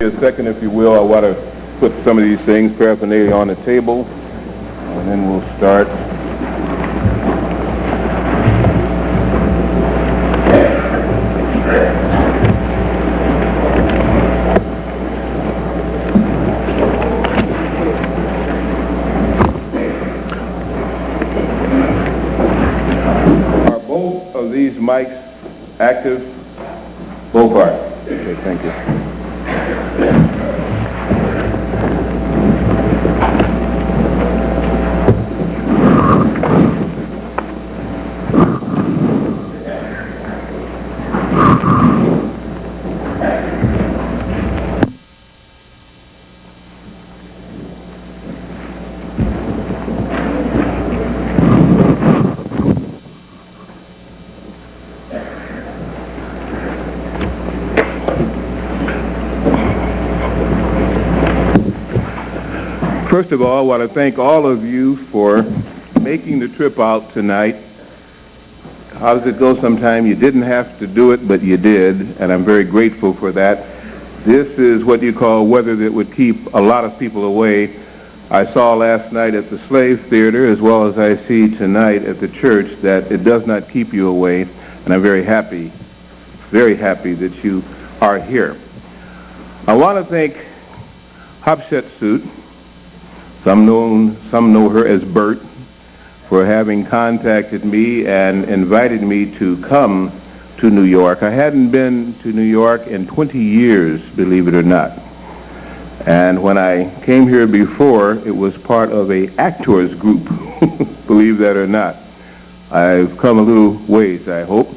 A second, if you will. I want to put some of these things, paraphernalia, on the table, and then we'll start. Are both of these mics active? Both are. Okay, thank you. First of all, I want to thank all of you for making the trip out tonight. How does it go sometimes? You didn't have to do it, but you did, and I'm very grateful for that. This is what you call weather that would keep a lot of people away. I saw last night at the Slave Theater, as well as I see tonight at the church, that it does not keep you away, and I'm very happy that you are here. I want to thank Hatshepsut. Some know her as Bert, for having contacted me and invited me to come to New York. I hadn't been to New York in 20 years, believe it or not. And when I came here before, it was part of a actors group, believe that or not. I've come a little ways, I hope.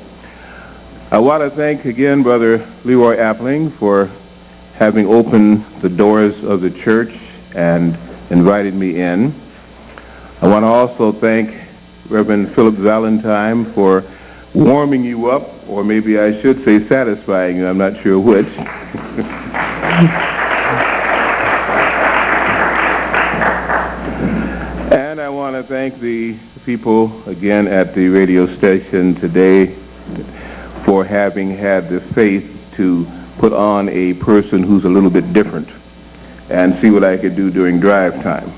I want to thank again Brother Leroy Appling for having opened the doors of the church and invited me in. I want to also thank Reverend Philip Valentine for warming you up, or maybe I should say satisfying you, I'm not sure which. And I want to thank the people again at the radio station today for having had the faith to put on a person who's a little bit different and see what I could do during drive time.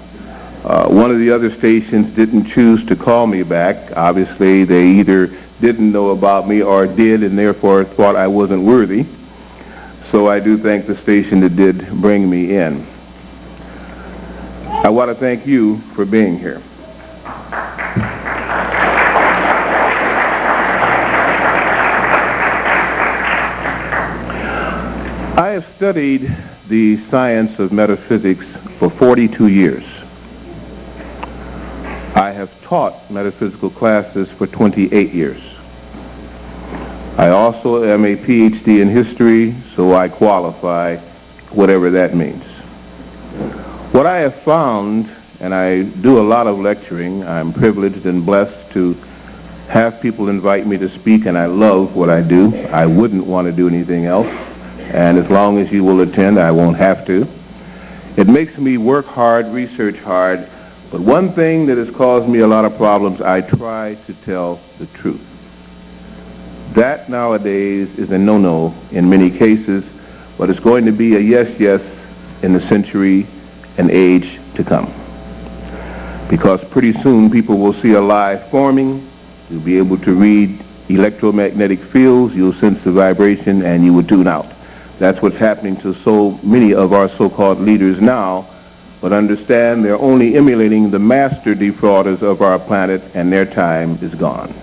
One of the other stations didn't choose to call me back. Obviously, they either didn't know about me or did, and therefore thought I wasn't worthy. So I do thank the station that did bring me in. I want to thank you for being here. I have studied the science of metaphysics for 42 years. I have taught metaphysical classes for 28 years. I also am a PhD in history, so I qualify, whatever that means. What I have found, and I do a lot of lecturing, I'm privileged and blessed to have people invite me to speak, and I love what I do. I wouldn't want to do anything else. And as long as you will attend, I won't have to. It makes me work hard, research hard, but one thing that has caused me a lot of problems, I try to tell the truth. That nowadays is a no-no in many cases, but it's going to be a yes in the century and age to come. Because pretty soon people will see a lie forming, you'll be able to read electromagnetic fields, you'll sense the vibration, and you will tune out. That's what's happening to so many of our so-called leaders now, but understand they're only emulating the master defrauders of our planet, and their time is gone.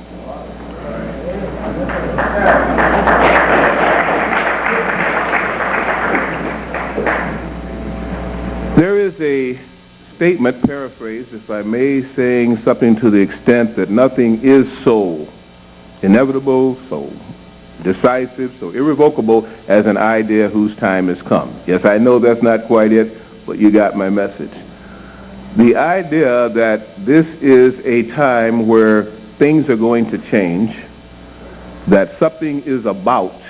There is a statement, paraphrased, if I may, saying something to the extent that nothing is so inevitable, so decisive, so irrevocable as an idea whose time has come. Yes, I know that's not quite it, but you got my message. The idea that this is a time where things are going to change, that something is about,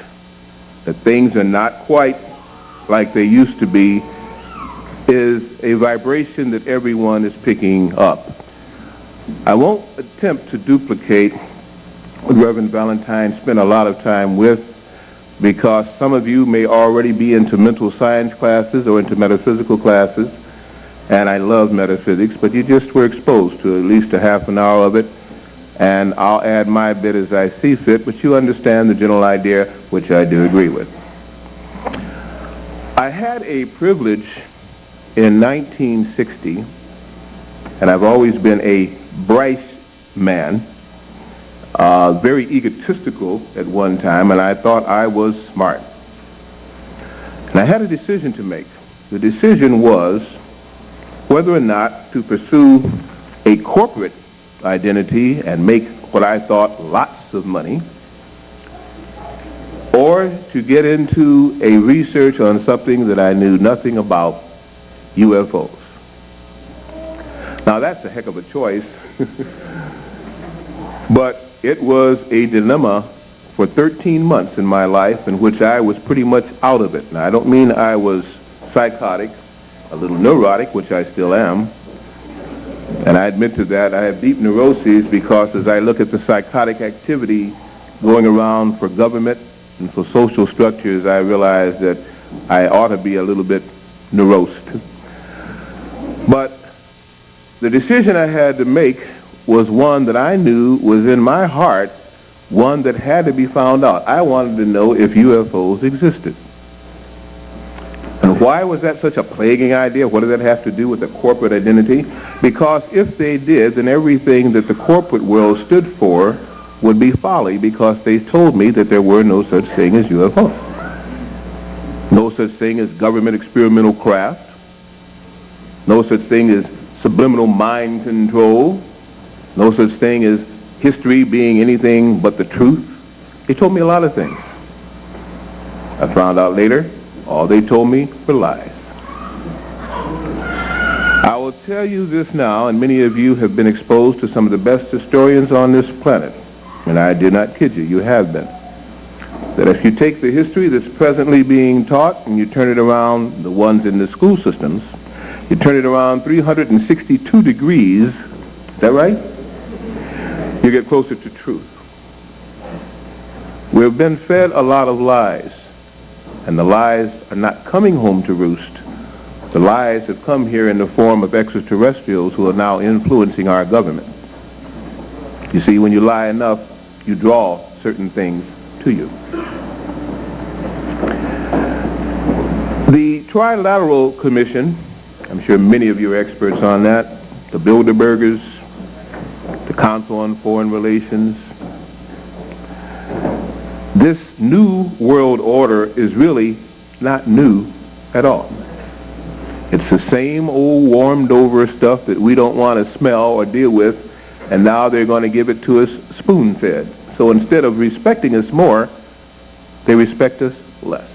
that things are not quite like they used to be, is a vibration that everyone is picking up. I won't attempt to duplicate what Reverend Valentine spent a lot of time with, because some of you may already be into mental science classes or into metaphysical classes, and I love metaphysics, but you just were exposed to at least a half an hour of it, and I'll add my bit as I see fit, but you understand the general idea, which I do agree with. I had a privilege in 1960, and I've always been a Bryce man, very egotistical at one time, and I thought I was smart. And I had a decision to make. The decision was whether or not to pursue a corporate identity and make what I thought lots of money, or to get into a research on something that I knew nothing about, UFOs. Now that's a heck of a choice, but it was a dilemma for 13 months in my life in which I was pretty much out of it. Now I don't mean I was psychotic, a little neurotic, which I still am, and I admit to that. I have deep neuroses because as I look at the psychotic activity going around for government and for social structures, I realize that I ought to be a little bit neurosed. But the decision I had to make was one that I knew was in my heart, one that had to be found out. I wanted to know if UFOs existed. And why was that such a plaguing idea? What did that have to do with a corporate identity? Because if they did, then everything that the corporate world stood for would be folly, because they told me that there were no such thing as UFOs. No such thing as government experimental craft. No such thing as subliminal mind control. No such thing as history being anything but the truth. They told me a lot of things. I found out later, all they told me were lies. I will tell you this now, and many of you have been exposed to some of the best historians on this planet, and I do not kid you, you have been, that if you take the history that's presently being taught and you turn it around, the ones in the school systems, you turn it around 362 degrees, is that right? You get closer to truth. We've been fed a lot of lies, and the lies are not coming home to roost. The lies have come here in the form of extraterrestrials who are now influencing our government. You see, when you lie enough, you draw certain things to you. The Trilateral Commission, I'm sure many of you are experts on that, the Bilderbergers, the Council on Foreign Relations. This new world order is really not new at all. It's the same old warmed over stuff that we don't want to smell or deal with, and now they're going to give it to us spoon-fed. So instead of respecting us more, they respect us less.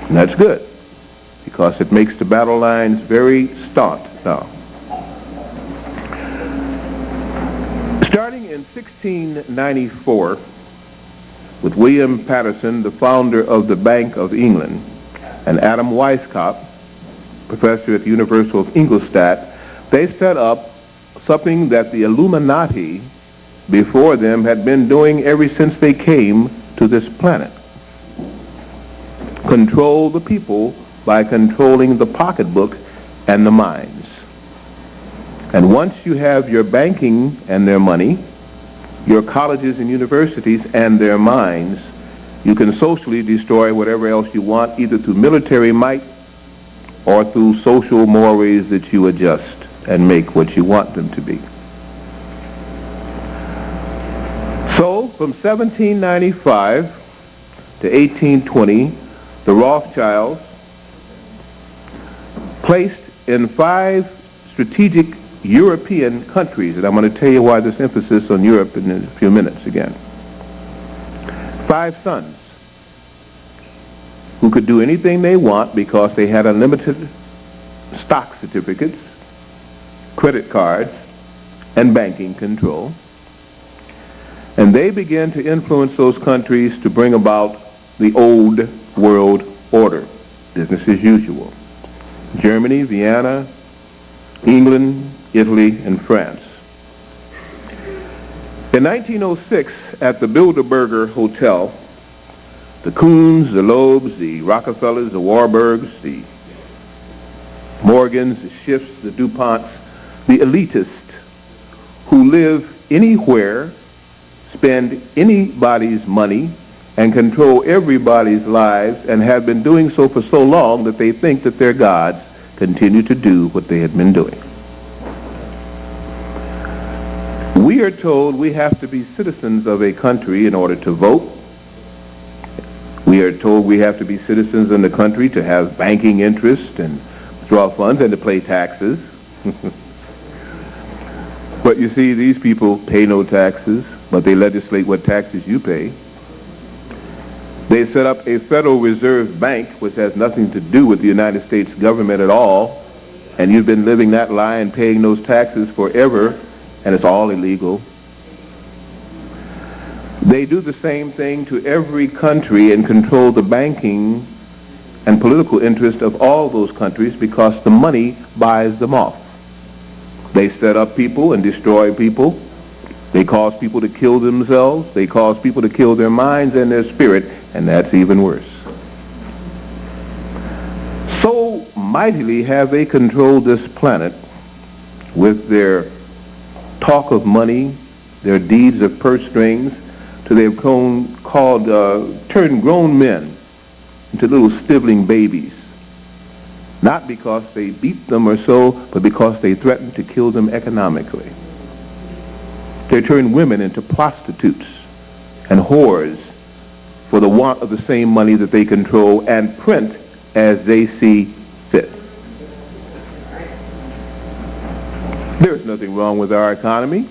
And that's good, because it makes the battle lines very staunch now. Starting in 1694, with William Patterson, the founder of the Bank of England, and Adam Weishaupt, professor at the University of Ingolstadt, they set up something that the Illuminati before them had been doing ever since they came to this planet. Control the people by controlling the pocketbook and the minds. And once you have your banking and their money, your colleges and universities and their minds, you can socially destroy whatever else you want, either through military might or through social mores that you adjust and make what you want them to be. So, from 1795 to 1820, the Rothschilds, placed in 5 strategic European countries, and I'm going to tell you why this emphasis on Europe in a few minutes again. 5 sons who could do anything they want because they had unlimited stock certificates, credit cards, and banking control. And they began to influence those countries to bring about the old world order, business as usual. Germany, Vienna, England, Italy, and France. In 1906, at the Bilderberger Hotel, The Kuhns, the Loebs, the Rockefellers, the Warburgs, the Morgans, the Schiffs, the DuPonts, the elitists who live anywhere, spend anybody's money, and control everybody's lives, and have been doing so for so long that they think that their gods continue to do what they had been doing. We are told we have to be citizens of a country in order to vote. We are told we have to be citizens in the country to have banking interest and withdraw funds and to pay taxes. But you see, these people pay no taxes, but they legislate what taxes you pay. They set up a Federal Reserve Bank, which has nothing to do with the United States government at all, and you've been living that lie and paying those taxes forever, and it's all illegal. They do the same thing to every country and control the banking and political interest of all those countries because the money buys them off. They set up people and destroy people. They cause people to kill themselves. They cause people to kill their minds and their spirit, and that's even worse. So mightily have they controlled this planet with their talk of money, their deeds of purse strings, till they've turned grown men into little stiveling babies. Not because they beat them or so, but because they threatened to kill them economically. They turn women into prostitutes and whores for the want of the same money that they control and print as they see fit. There's nothing wrong with our economy,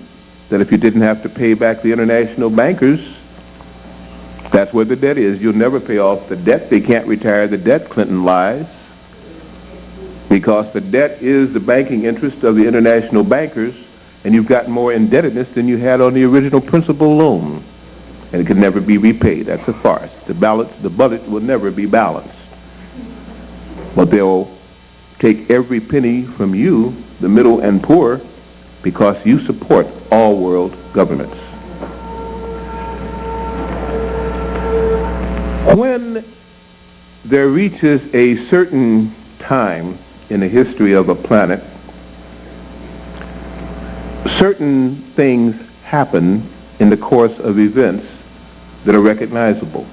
that if you didn't have to pay back the international bankers, that's where the debt is. You'll never pay off the debt. They can't retire the debt, Clinton lies, because the debt is the banking interest of the international bankers, and you've got more indebtedness than you had on the original principal loan, and it can never be repaid. That's a farce. The budget will never be balanced. But they'll take every penny from you, the middle and poor, because you support all world governments. When there reaches a certain time in the history of a planet, certain things happen in the course of events that are recognizable.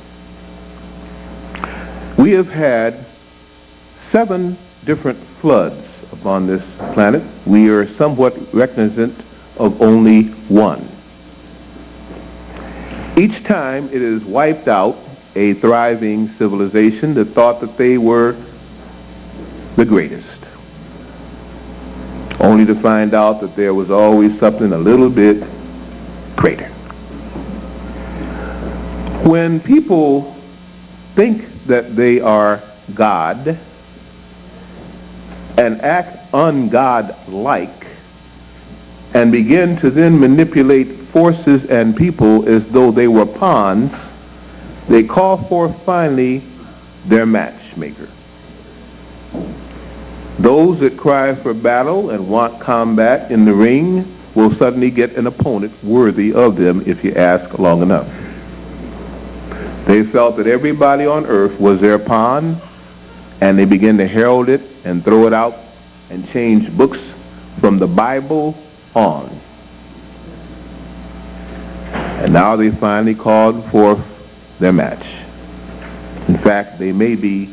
We have had 7 different floods upon this planet. We are somewhat reminiscent of only one. Each time it has wiped out a thriving civilization that thought that they were the greatest, only to find out that there was always something a little bit greater. When people think that they are God and act ungod-like and begin to then manipulate forces and people as though they were pawns, they call forth finally their matchmaker. Those that cry for battle and want combat in the ring will suddenly get an opponent worthy of them if you ask long enough. They felt that everybody on earth was their pawn, and they began to herald it and throw it out and change books from the Bible on. And now they finally called forth their match. In fact, they may be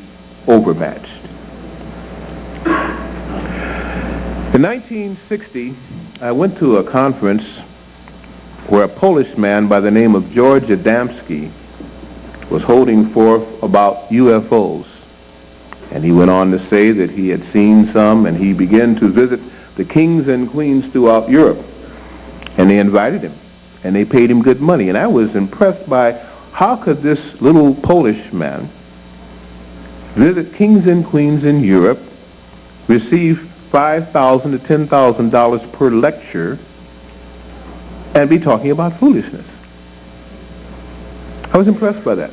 overmatched. In 1960, I went to a conference where a Polish man by the name of George Adamski was holding forth about UFOs. And he went on to say that he had seen some, and he began to visit the kings and queens throughout Europe. And they invited him, and they paid him good money. And I was impressed by how could this little Polish man visit kings and queens in Europe, receive $5,000 to $10,000 per lecture, and be talking about foolishness. I was impressed by that.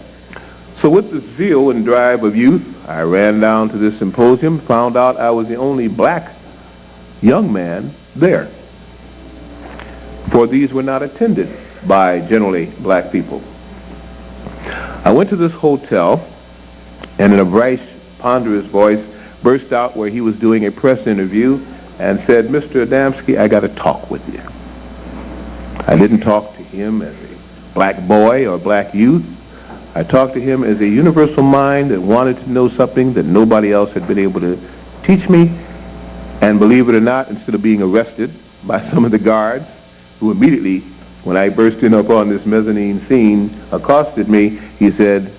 So with the zeal and drive of youth, I ran down to this symposium, found out I was the only black young man there. For these were not attended by generally black people. I went to this hotel, and in a bright, ponderous voice burst out where he was doing a press interview and said, "Mr. Adamski, I got to talk with you." I didn't talk to him as a black boy or black youth. I talked to him as a universal mind that wanted to know something that nobody else had been able to teach me. And believe it or not, instead of being arrested by some of the guards who immediately, when I burst in upon this mezzanine scene, accosted me, he said,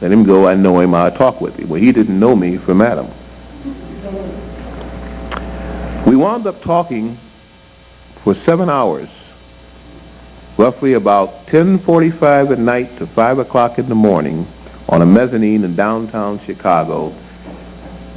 "Let him go, I know him, I'll talk with him." Well, he didn't know me from Adam. We wound up talking for 7 hours, roughly about 10:45 at night to 5 o'clock in the morning, on a mezzanine in downtown Chicago.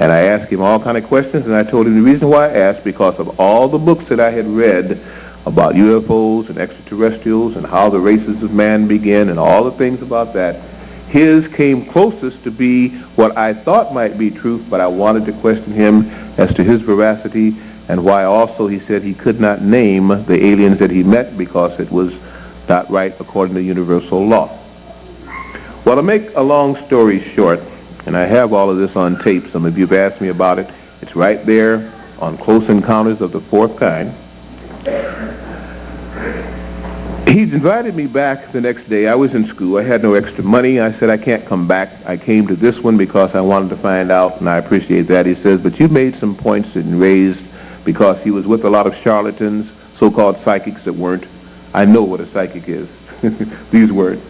And I asked him all kind of questions, and I told him the reason why I asked, because of all the books that I had read about UFOs and extraterrestrials and how the races of man begin and all the things about that, his came closest to be what I thought might be truth, but I wanted to question him as to his veracity and why also he said he could not name the aliens that he met because it was not right according to universal law. Well, to make a long story short, and I have all of this on tape, some of you have asked me about it, it's right there on Close Encounters of the Fourth Kind. He's invited me back the next day. I was in school. I had no extra money. I said, "I can't come back. I came to this one because I wanted to find out," and I appreciate that. He says, "But you made some points and raised," because he was with a lot of charlatans, so-called psychics that weren't. I know what a psychic is, these words.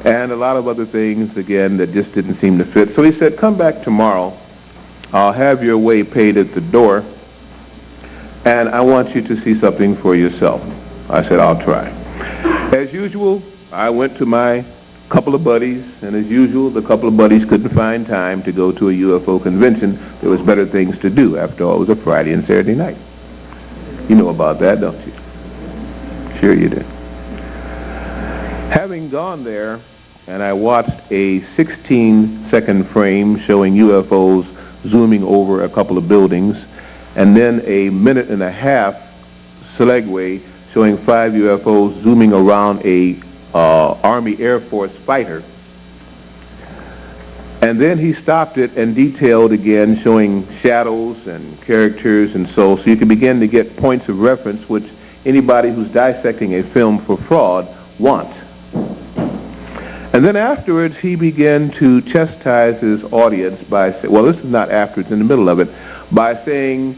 And a lot of other things, again, that just didn't seem to fit. So he said, "Come back tomorrow. I'll have your way paid at the door, and I want you to see something for yourself." I said, "I'll try." As usual, I went to my couple of buddies, and as usual, the couple of buddies couldn't find time to go to a UFO convention. There was better things to do. After all, it was a Friday and Saturday night. You know about that, don't you? Sure you did. Having gone there, and I watched a 16-second frame showing UFOs zooming over a couple of buildings, and then a minute and a half segue showing 5 UFOs zooming around a Army Air Force fighter. And then he stopped it and detailed again, showing shadows and characters and so you can begin to get points of reference which anybody who's dissecting a film for fraud wants. And then afterwards, he began to chastise his audience by saying, well, this is not afterwards, in the middle of it, by saying,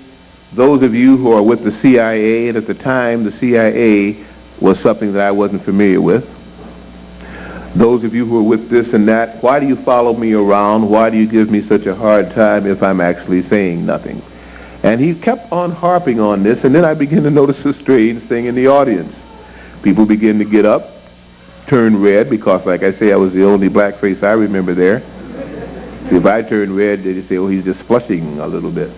those of you who are with the CIA, and at the time the CIA was something that I wasn't familiar with, those of you who are with this and that, why do you follow me around? Why do you give me such a hard time if I'm actually saying nothing? And he kept on harping on this, and then I began to notice a strange thing in the audience. People began to get up, turn red, because like I say, I was the only black face I remember there. If I turn red, they'd say, oh, he's just flushing a little bit.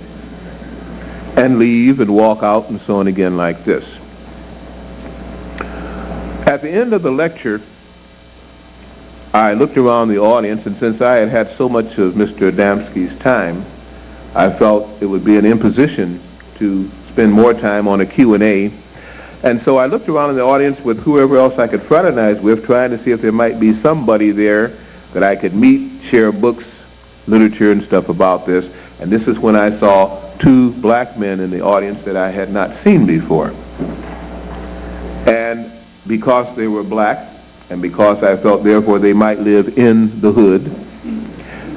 And leave and walk out and so on again like this. At the end of the lecture, I looked around the audience, and since I had had so much of Mr. Adamski's time, I felt it would be an imposition to spend more time on a Q&A. And so I looked around in the audience with whoever else I could fraternize with, trying to see if there might be somebody there that I could meet, share books, literature, and stuff about this. And this is when I saw 2 black men in the audience that I had not seen before. And because they were black, and because I felt therefore they might live in the hood,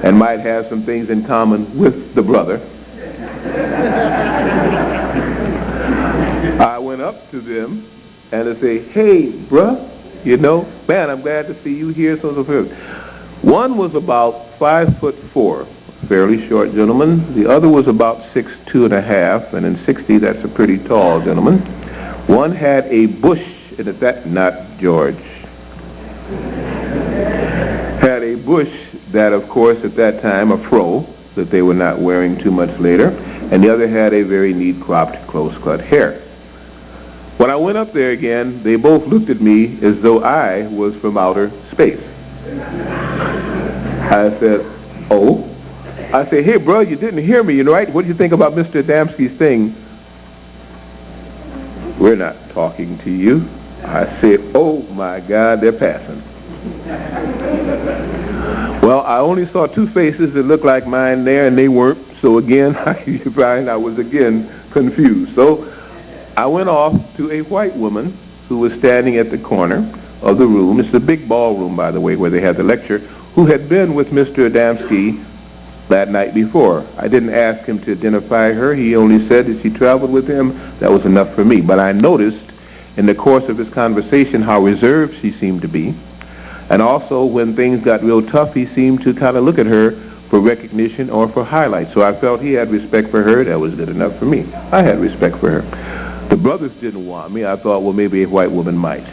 and might have some things in common with the brother, I went up to them and I say, hey, bruh, you know, man, I'm glad to see you here, so forth. One was about 5'4", fairly short gentleman. The other was about 6'2½", and in 60, that's a pretty tall gentleman. One had a bush, and at that, not George, had a bush that, of course, at that time, a fro, that they were not wearing too much later, and the other had a very neat cropped, close-cut hair. When I went up there again, they both looked at me as though I was from outer space. I said, oh? I said, hey, bro, you didn't hear me, right? What do you think about Mr. Adamski's thing? We're not talking to you. I said, oh, my God, they're passing. Well, I only saw two faces that looked like mine there, and they weren't. So again, I was again confused. So I went off to a white woman who was standing at the corner of the room. It's a big ballroom, by the way, where they had the lecture, who had been with Mr. Adamski that night before. I didn't ask him to identify her. He only said that she traveled with him. That was enough for me. But I noticed in the course of his conversation how reserved she seemed to be. And also when things got real tough, he seemed to kind of look at her for recognition or for highlights. So I felt he had respect for her. That was good enough for me. I had respect for her. The brothers didn't want me. I thought, well, maybe a white woman might.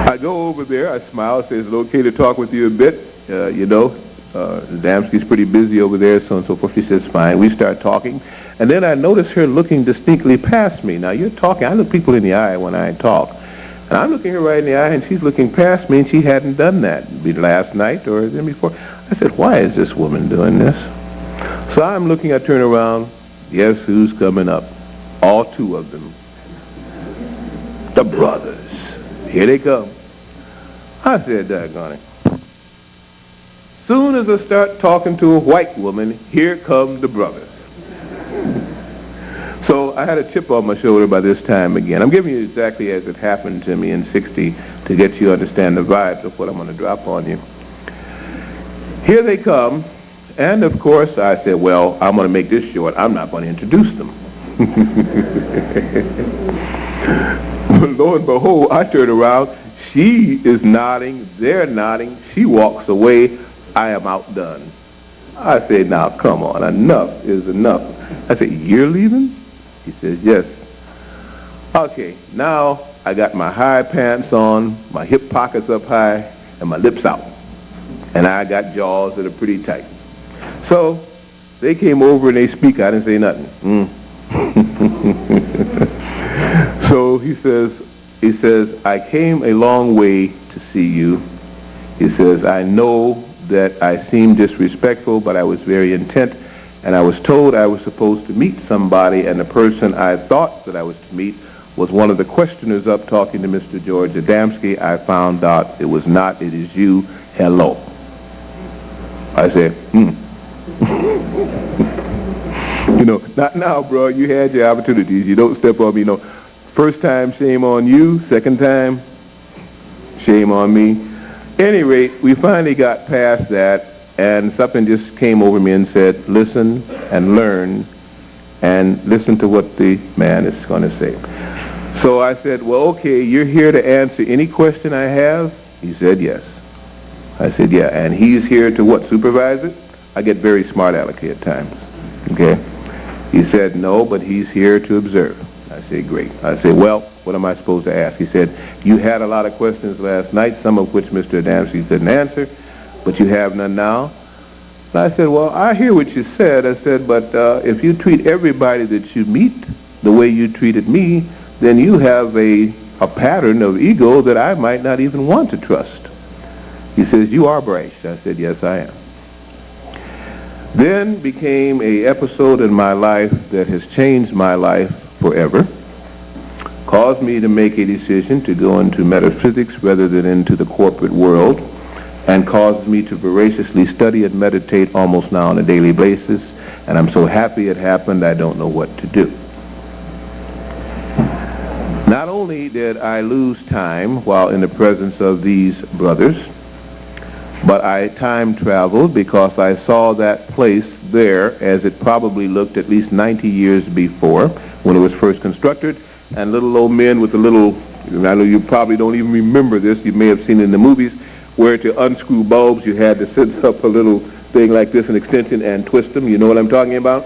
I go over there, I smile, say, is it okay to talk with you a bit? Adamski's pretty busy over there, so on and so forth. She says, fine. We start talking. And then I notice her looking distinctly past me. Now, you're talking. I look people in the eye when I talk. And I'm looking her right in the eye, and she's looking past me, and she hadn't done that. It'd be last night or the day before. I said, why is this woman doing this? So I'm looking, I turn around. Guess who's coming up? All two of them. The brothers. Here they come. I said, daggone it. Soon as I start talking to a white woman, here come the brothers. So I had a chip on my shoulder by this time again. I'm giving you exactly as it happened to me in 60 to get you to understand the vibes of what I'm going to drop on you. Here they come, and of course I said, well, I'm going to make this short. I'm not going to introduce them. Lo and behold, I turn around. She is nodding. They're nodding. She walks away. I am outdone. I said, now, come on. Enough is enough. I said, you're leaving? He says, yes. Okay, now I got my high pants on, my hip pockets up high, and my lips out. And I got jaws that are pretty tight. So they came over and they speak. I didn't say nothing. So he says, I came a long way to see you. He says, I know that I seemed disrespectful, but I was very intent, and I was told I was supposed to meet somebody, and the person I thought that I was to meet was one of the questioners up talking to Mr. George Adamski. I found out it was not. It is you. Hello. I said, not now, bro. You had your opportunities. You don't step on me. First time, shame on you. Second time, shame on me. Any rate, we finally got past that, and something just came over me and said, listen and learn, and listen to what the man is going to say. So I said, well, okay, you're here to answer any question I have? He said, yes. I said, yeah, and he's here to what, supervise it? I get very smart alecky at times, okay? He said, no, but he's here to observe. I said, great. I said, well, what am I supposed to ask? He said, you had a lot of questions last night, some of which Mr. Adamski didn't answer, but you have none now. And I said, well, I hear what you said. I said, but if you treat everybody that you meet the way you treated me, then you have a pattern of ego that I might not even want to trust. He says, you are brash. I said, yes, I am. Then became a episode in my life that has changed my life forever, caused me to make a decision to go into metaphysics rather than into the corporate world, and caused me to voraciously study and meditate almost now on a daily basis, and I'm so happy it happened I don't know what to do. Not only did I lose time while in the presence of these brothers, but I time traveled because I saw that place there as it probably looked at least 90 years before when it was first constructed, and little old men with the little, I know you probably don't even remember this, you may have seen it in the movies, where to unscrew bulbs you had to set up a little thing like this, an extension, and twist them. You know what I'm talking about?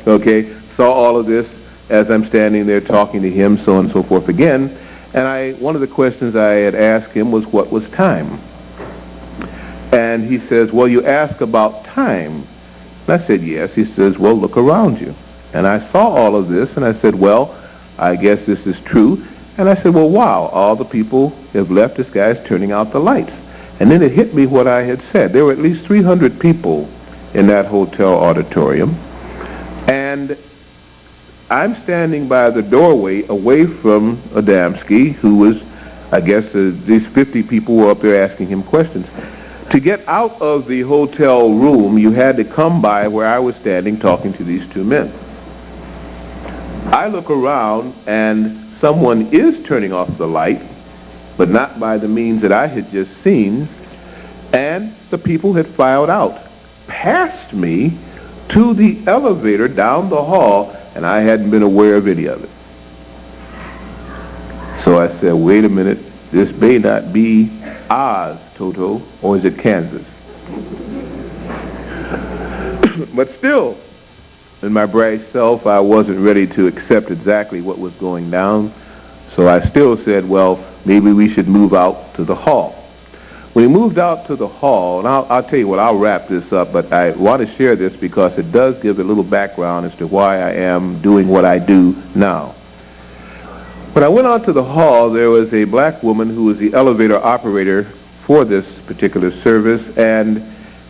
Okay, saw all of this as I'm standing there talking to him, so on and so forth again. And one of the questions I had asked him was, what was time? And he says, well, you ask about time. And I said, yes. He says, well, look around you. And I saw all of this, and I said, well, I guess this is true. And I said, well, wow, all the people have left. This guy's turning out the lights. And then it hit me what I had said. There were at least 300 people in that hotel auditorium. And I'm standing by the doorway away from Adamski, who was, I guess, these 50 people were up there asking him questions. To get out of the hotel room, you had to come by where I was standing talking to these two men. I look around, and someone is turning off the light, but not by the means that I had just seen, and the people had filed out past me to the elevator down the hall, and I hadn't been aware of any of it. So I said, wait a minute, this may not be Oz, Toto, or is it Kansas? But still, in my bright self, I wasn't ready to accept exactly what was going down, so I still said, well, maybe we should move out to the hall. We moved out to the hall, and I'll tell you what, I'll wrap this up, but I want to share this because it does give a little background as to why I am doing what I do now. When I went out to the hall, there was a black woman who was the elevator operator for this particular service, and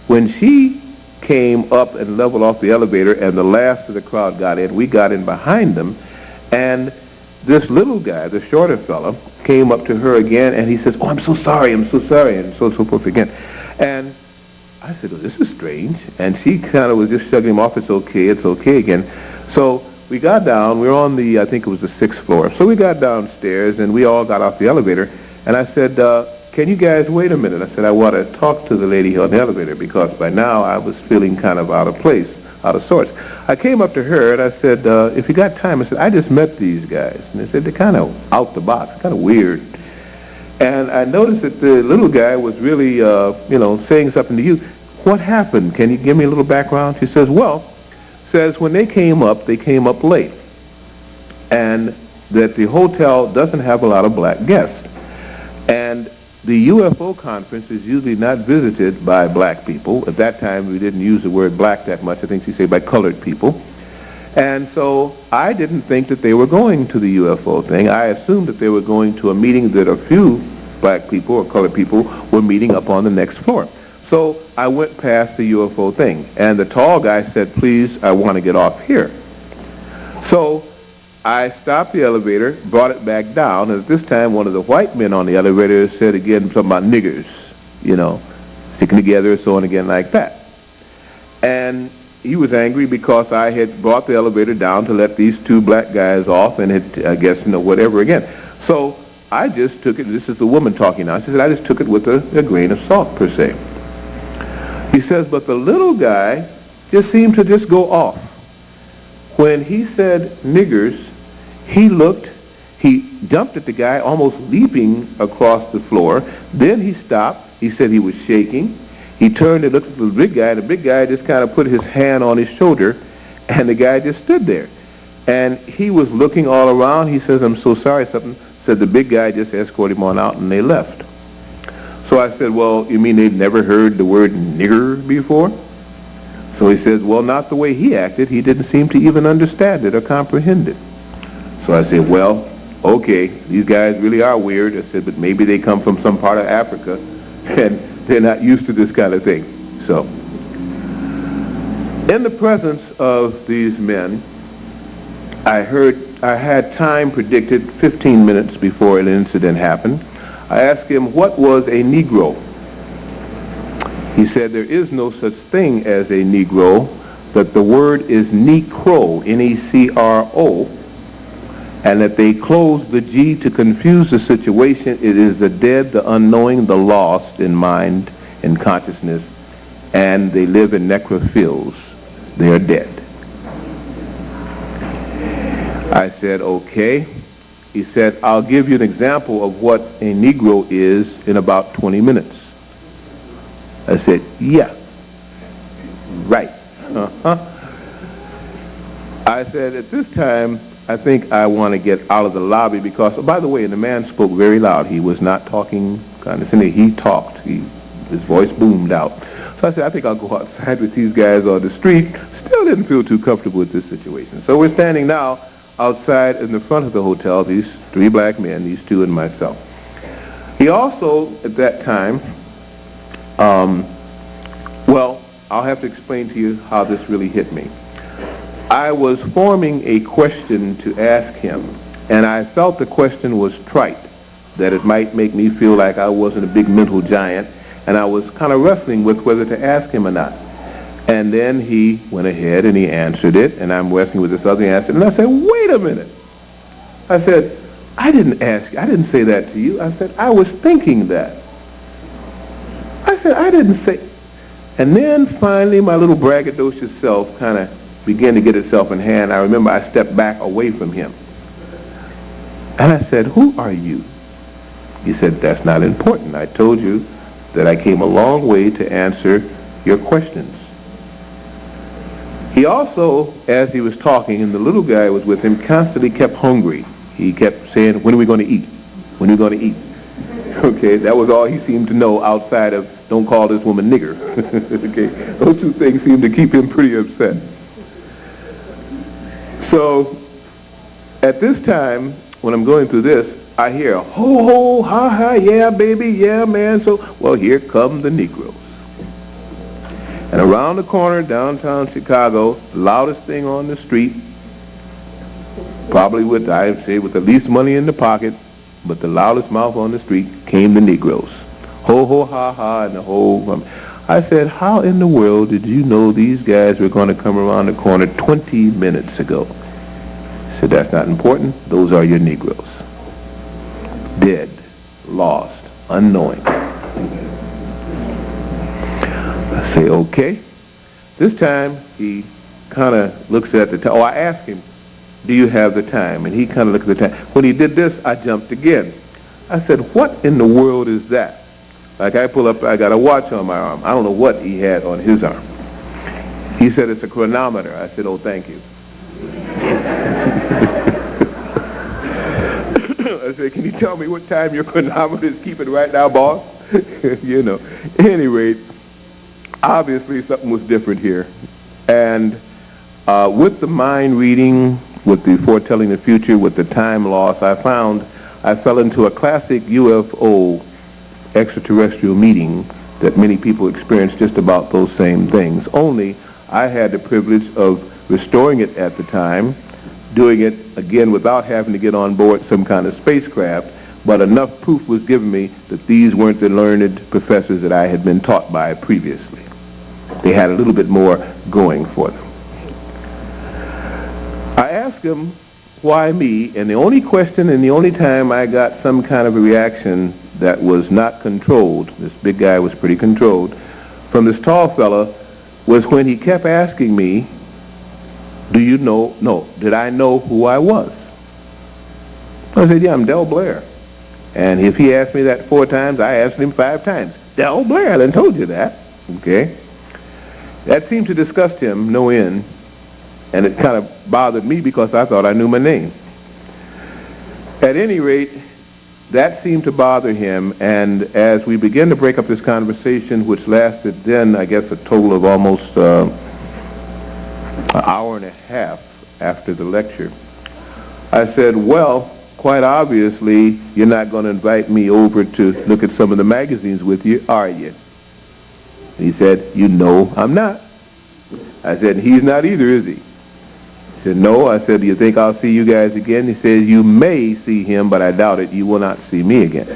when she came up and leveled off the elevator and the last of the crowd got in, we got in behind them, and this little guy, the shorter fella, came up to her again, and he says, oh, I'm so sorry, and so forth again. And I said, oh, this is strange. And she kind of was just shrugging him off, it's okay again. So we got down, we were on the, I think it was the 6th floor. So we got downstairs, and we all got off the elevator, and I said, can you guys wait a minute? I said, I want to talk to the lady on the elevator, because by now I was feeling kind of out of place, out of sorts. I came up to her and I said, if you got time, I said, I just met these guys. And they said, they're kind of out the box, kind of weird. And I noticed that the little guy was really, saying something to you. What happened? Can you give me a little background? She says, when they came up late. And that the hotel doesn't have a lot of black guests. And the UFO conference is usually not visited by black people. At that time, we didn't use the word black that much. I think she said by colored people. And so I didn't think that they were going to the UFO thing. I assumed that they were going to a meeting that a few black people or colored people were meeting up on the next floor. So I went past the UFO thing. And the tall guy said, please, I want to get off here. So I stopped the elevator, brought it back down, and at this time one of the white men on the elevator said again something about niggers, sticking together, so on again like that. And he was angry because I had brought the elevator down to let these two black guys off and had, I guess, whatever again. So I just took it, this is the woman talking now, she said, I just took it with a grain of salt per se. He says, but the little guy just seemed to just go off. When he said niggers, he looked, he jumped at the guy, almost leaping across the floor. Then he stopped. He said he was shaking. He turned and looked at the big guy, and the big guy just kind of put his hand on his shoulder, and the guy just stood there. And he was looking all around. He says, I'm so sorry, something. Said the big guy just escorted him on out, and they left. So I said, well, you mean they'd never heard the word nigger before? So he says, well, not the way he acted. He didn't seem to even understand it or comprehend it. So I said, well, okay, these guys really are weird. I said, but maybe they come from some part of Africa, and they're not used to this kind of thing. So, in the presence of these men, I had time predicted 15 minutes before an incident happened. I asked him, what was a Negro? He said, there is no such thing as a Negro, but the word is Necro, N-E-C-R-O, and that they closed the G to confuse the situation. It is the dead, the unknowing, the lost in mind and consciousness, and they live in necrophiles. They are dead. I said, okay. He said, I'll give you an example of what a Negro is in about 20 minutes. I said, yeah, right. I said, at this time, I think I want to get out of the lobby because, by the way, the man spoke very loud. He was not talking condescendingly. He talked. His voice boomed out. So I said, I think I'll go outside with these guys on the street. Still didn't feel too comfortable with this situation. So we're standing now outside in the front of the hotel, these three black men, these two and myself. He also, at that time, well, I'll have to explain to you how this really hit me. I was forming a question to ask him, and I felt the question was trite, that it might make me feel like I wasn't a big mental giant, and I was kind of wrestling with whether to ask him or not. And then he went ahead and he answered it, and I'm wrestling with this other answer, and I said, wait a minute. I said, I didn't say that to you. I said, I was thinking that. I said, I didn't say. And then finally my little braggadocious self kind of began to get itself in hand. I remember I stepped back away from him. And I said, who are you? He said, that's not important. I told you that I came a long way to answer your questions. He also, as he was talking, and the little guy was with him, constantly kept hungry. He kept saying, when are we going to eat? When are we going to eat? Okay, that was all he seemed to know outside of, don't call this woman nigger. Okay, those two things seemed to keep him pretty upset. So, at this time, when I'm going through this, I hear, ho, ho, ha, ha, yeah, baby, yeah, man. So, well, here come the Negroes. And around the corner, downtown Chicago, the loudest thing on the street, probably with, I'd say, with the least money in the pocket, but the loudest mouth on the street, came the Negroes. Ho, ho, ha, ha, and the whole... I said, how in the world did you know these guys were going to come around the corner 20 minutes ago? I said, that's not important. Those are your Negroes. Dead, lost, unknowing. I say, okay. This time, he kind of looks at the time. Oh, I asked him, do you have the time? And he kind of looked at the time. When he did this, I jumped again. I said, what in the world is that? Like I pull up, I got a watch on my arm. I don't know what he had on his arm. He said, it's a chronometer. I said, oh, thank you. I said, can you tell me what time your chronometer is keeping right now, boss? You know. At any rate, obviously something was different here. And with the mind reading, with the foretelling the future, with the time loss, I fell into a classic UFO extraterrestrial meeting that many people experience just about those same things. Only I had the privilege of restoring it at the time, doing it again without having to get on board some kind of spacecraft, but enough proof was given me that these weren't the learned professors that I had been taught by previously. They had a little bit more going for them. I asked him, why me? And the only question and the only time I got some kind of a reaction that was not controlled, this big guy was pretty controlled, from this tall fella, was when he kept asking me, did I know who I was? I said, yeah, I'm Delbert. And if he asked me that 4 times, I asked him 5 times. Delbert, I done told you that. Okay. That seemed to disgust him no end, and it kind of bothered me because I thought I knew my name. At any rate, that seemed to bother him, and as we began to break up this conversation, which lasted then, I guess, a total of almost an hour and a half after the lecture, I said, well, quite obviously, you're not going to invite me over to look at some of the magazines with you, are you? He said, you know I'm not. I said, he's not either, is he? He said, no. I said, do you think I'll see you guys again? He says, you may see him, but I doubt it. You will not see me again.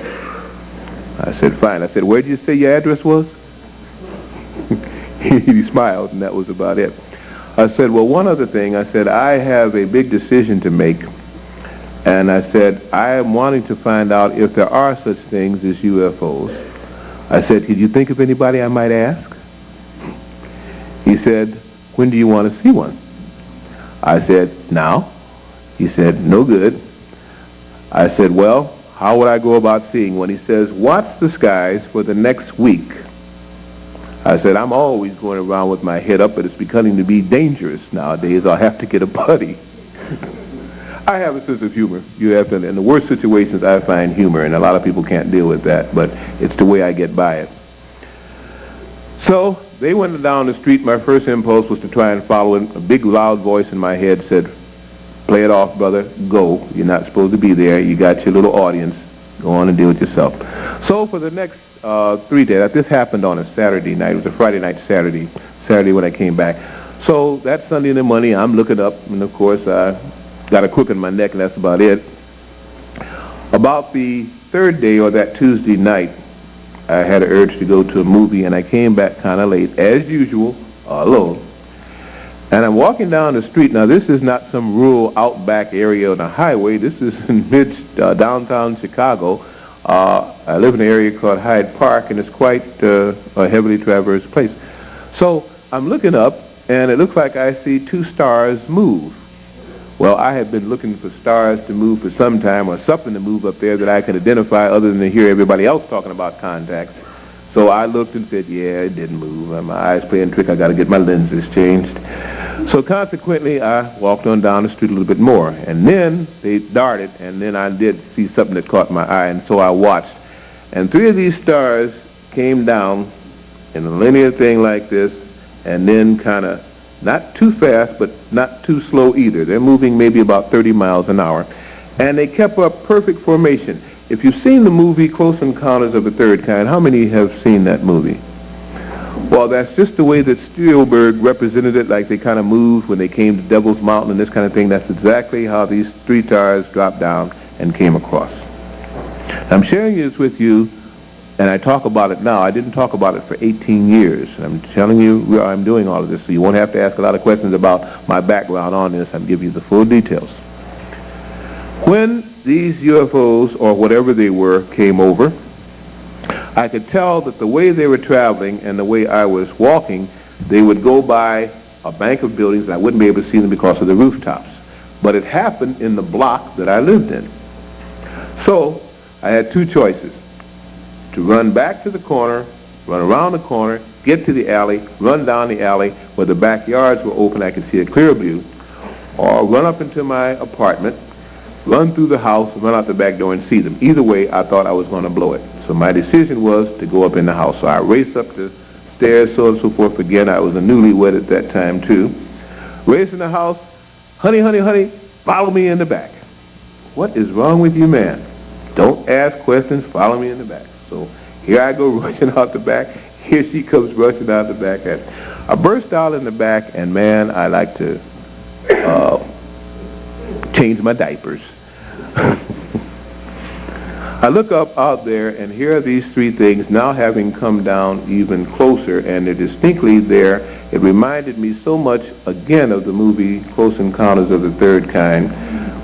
I said, fine. I said, where did you say your address was? He smiled, and that was about it. I said, well, one other thing. I said, I have a big decision to make. And I said, I am wanting to find out if there are such things as UFOs. I said, could you think of anybody I might ask? He said, when do you want to see one? I said, now. He said, no good. I said, well, how would I go about seeing one? He says, watch the skies for the next week. I said, I'm always going around with my head up, but it's becoming to be dangerous nowadays. I'll have to get a buddy. I have a sense of humor. You have to, in the worst situations, I find humor, and a lot of people can't deal with that, but it's the way I get by it. So they went down the street. My first impulse was to try and follow him. A big, loud voice in my head said, play it off, brother. Go. You're not supposed to be there. You got your little audience. Go on and deal with yourself. So for the next 3 days, this happened on a Saturday night. It was a Friday night, Saturday when I came back. So that Sunday in the morning, I'm looking up, and of course, I got a crook in my neck, and that's about it. About the third day, or that Tuesday night, I had an urge to go to a movie, and I came back kind of late, as usual, alone. And I'm walking down the street. Now, this is not some rural outback area on a highway. This is in downtown Chicago. I live in an area called Hyde Park, and it's quite a heavily traversed place. So I'm looking up, and it looks like I see two stars move. Well, I had been looking for stars to move for some time, or something to move up there that I could identify other than to hear everybody else talking about contacts. So I looked and said, yeah, it didn't move. My eyes playing trick. I got to get my lenses changed. So consequently, I walked on down the street a little bit more. And then they darted, and then I did see something that caught my eye, and so I watched. And three of these stars came down in a linear thing like this, and then kind of not too fast, but not too slow either. They're moving maybe about 30 miles an hour. And they kept up perfect formation. If you've seen the movie Close Encounters of the Third Kind, how many have seen that movie? Well, that's just the way that Delbert represented it, like they kind of moved when they came to Devil's Mountain and this kind of thing. That's exactly how these three stars dropped down and came across. I'm sharing this with you, and I talk about it now. I didn't talk about it for 18 years. I'm telling you where I'm doing all of this, so you won't have to ask a lot of questions about my background on this. I'm giving you the full details. When these UFOs, or whatever they were, came over, I could tell that the way they were traveling and the way I was walking, they would go by a bank of buildings, and I wouldn't be able to see them because of the rooftops. But it happened in the block that I lived in. So I had two choices: to run back to the corner, run around the corner, get to the alley, run down the alley where the backyards were open, I could see a clear view, or run up into my apartment, run through the house, and run out the back door and see them. Either way, I thought I was going to blow it. So my decision was to go up in the house. So I raced up the stairs, so on and so forth. Again, I was a newlywed at that time, too. Raced in the house. Honey, honey, honey, follow me in the back. What is wrong with you, man? Don't ask questions. Follow me in the back. So here I go rushing out the back. Here she comes rushing out the back. I burst out in the back, and, man, I like to change my diapers. I look up out there, and here are these three things now having come down even closer, and they're distinctly there. It reminded me so much, again, of the movie Close Encounters of the Third Kind,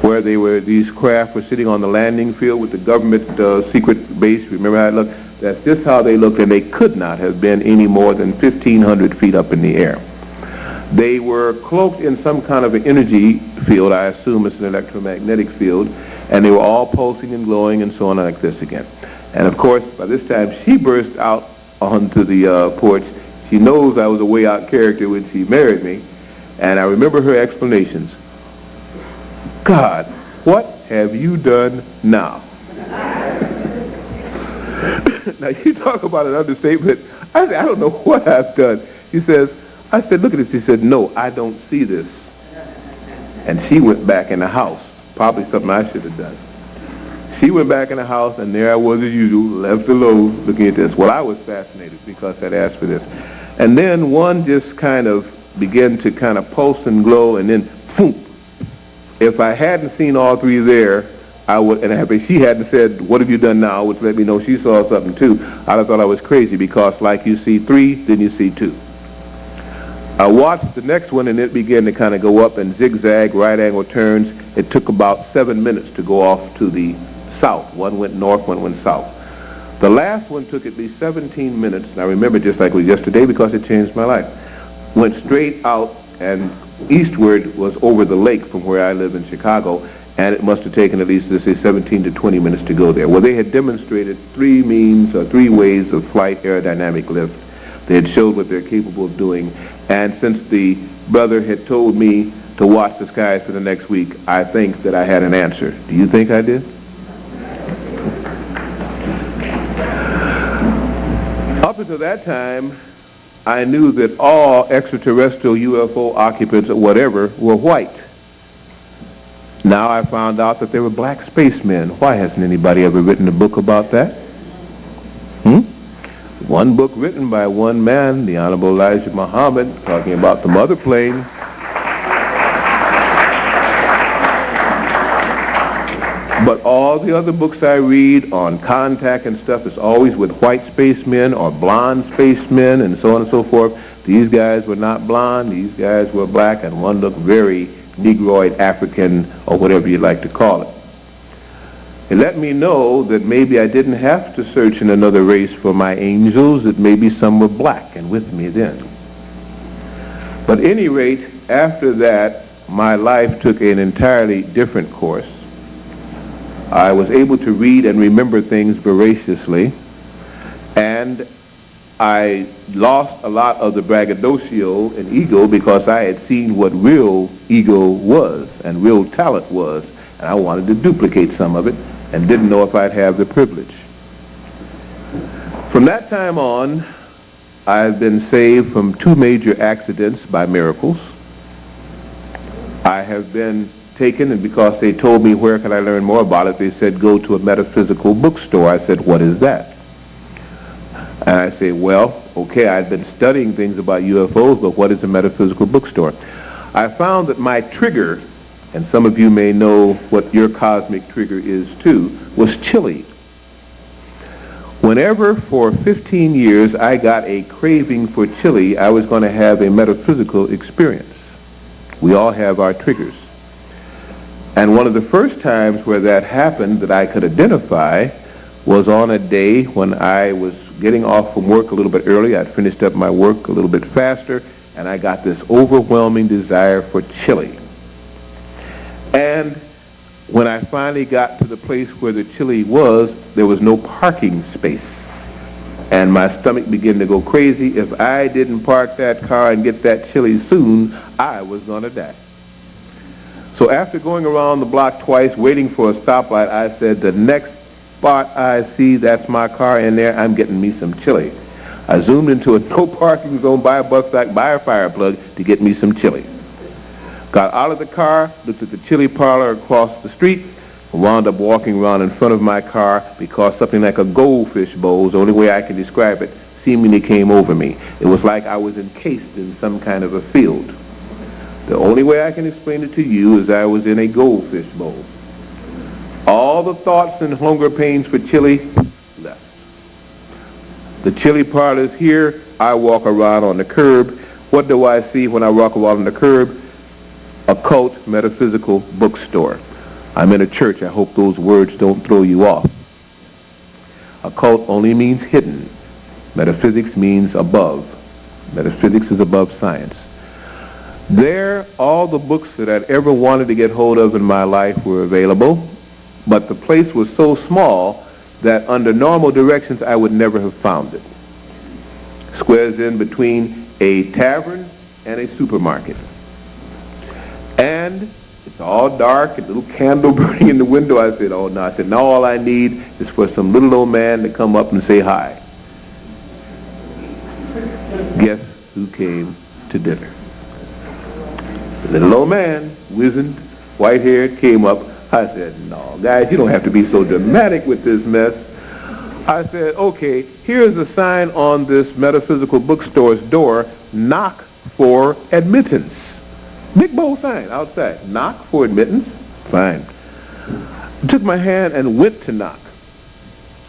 where these craft were sitting on the landing field with the government secret base. Remember how it looked? That's just how they looked, and they could not have been any more than 1,500 feet up in the air. They were cloaked in some kind of an energy field. I assume it's an electromagnetic field. And they were all pulsing and glowing and so on like this again. And of course, by this time, she burst out onto the porch. She knows I was a way out character when she married me. And I remember her explanations. God, what have you done now? Now, you talk about an understatement. I said, I don't know what I've done. She says, I said, look at this. She said, no, I don't see this. And she went back in the house. Probably something I should have done. She went back in the house, and there I was as usual, left alone, looking at this. Well, I was fascinated because I'd asked for this. And then one just kind of began to kind of pulse and glow, and then, boom. If I hadn't seen all three there, I would, and if she hadn't said, what have you done now, which let me know she saw something too, I'd have thought I was crazy, because like you see three, then you see two. I watched the next one, and it began to kind of go up and zigzag, right-angle turns. It took about 7 minutes to go off to the south. One went north, one went south. The last one took at least 17 minutes, and I remember just like it was yesterday because it changed my life. Went straight out, and eastward was over the lake from where I live in Chicago, and it must have taken at least, let's say, 17 to 20 minutes to go there. Well, they had demonstrated three ways of flight aerodynamic lift. They had showed what they're capable of doing, and since the brother had told me to watch the skies for the next week, I think that I had an answer. Do you think I did? Up until that time, I knew that all extraterrestrial UFO occupants or whatever were white. Now I found out that they were black spacemen. Why hasn't anybody ever written a book about that? One book written by one man, the Honorable Elijah Muhammad, talking about the mother plane. But all the other books I read on contact and stuff is always with white spacemen or blonde spacemen and so on and so forth. These guys were not blonde, these guys were black, and one looked very Negroid, African, or whatever you'd like to call it. It let me know that maybe I didn't have to search in another race for my angels, that maybe some were black and with me then. But at any rate, after that, my life took an entirely different course. I was able to read and remember things voraciously, and I lost a lot of the braggadocio and ego because I had seen what real ego was and real talent was, and I wanted to duplicate some of it and didn't know if I'd have the privilege. From that time on, I've been saved from 2 major accidents by miracles. I have been taken, and because they told me where could I learn more about it, they said go to a metaphysical bookstore. I said, what is that? And I say, well, okay, I've been studying things about UFOs, but what is a metaphysical bookstore? I found that my trigger, and some of you may know what your cosmic trigger is too, was chili. Whenever for 15 years I got a craving for chili, I was going to have a metaphysical experience. We all have our triggers. And one of the first times where that happened that I could identify was on a day when I was getting off from work a little bit early. I'd finished up my work a little bit faster, and I got this overwhelming desire for chili. And when I finally got to the place where the chili was, there was no parking space. And my stomach began to go crazy. If I didn't park that car and get that chili soon, I was going to die. So after going around the block twice, waiting for a stoplight, I said, the next spot I see, that's my car in there, I'm getting me some chili. I zoomed into a no parking zone by a bus stop, by a fire plug to get me some chili. Got out of the car, looked at the chili parlor across the street, and wound up walking around in front of my car because something like a goldfish bowl, is the only way I can describe it, seemingly came over me. It was like I was encased in some kind of a field. The only way I can explain it to you is I was in a goldfish bowl. All the thoughts and hunger pains for chili left. The chili parlor is here. I walk around on the curb. What do I see when I walk around on the curb? Occult metaphysical bookstore. I'm in a church. I hope those words don't throw you off. Occult only means hidden. Metaphysics means above. Metaphysics is above science. There, all the books that I'd ever wanted to get hold of in my life were available, but the place was so small that under normal directions I would never have found it. Squares in between a tavern and a supermarket. And it's all dark, a little candle burning in the window. I said, oh no. I said, now all I need is for some little old man to come up and say hi. Guess who came to dinner? The little old man, wizened, white-haired, came up. I said, no, guys, you don't have to be so dramatic with this mess. I said, okay, here's a sign on this metaphysical bookstore's door, knock for admittance. Big bold sign outside, knock for admittance. Fine. I took my hand and went to knock.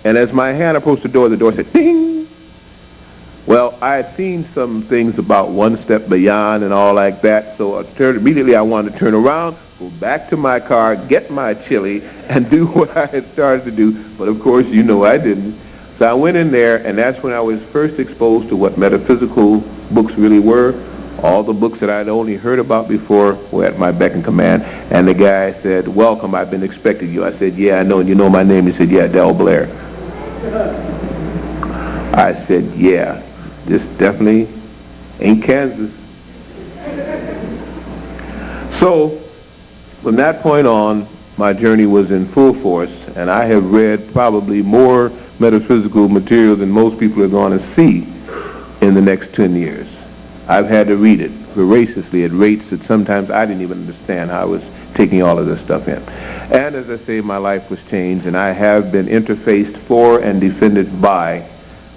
And as my hand approached the door said, ding. Well, I had seen some things about one step beyond and all like that, so immediately I wanted to turn around, go back to my car, get my chili, and do what I had started to do. But of course, you know I didn't. So I went in there, and that's when I was first exposed to what metaphysical books really were. All the books that I'd only heard about before were at my beck and command. And the guy said, welcome, I've been expecting you. I said, yeah, I know, and you know my name? He said, yeah, DR.BLAIR. I said, yeah, this definitely ain't Kansas. So from that point on, my journey was in full force, and I have read probably more metaphysical material than most people are going to see in the next 10 years. I've had to read it voraciously at rates that sometimes I didn't even understand how I was taking all of this stuff in. And as I say, my life was changed, and I have been interfaced for and defended by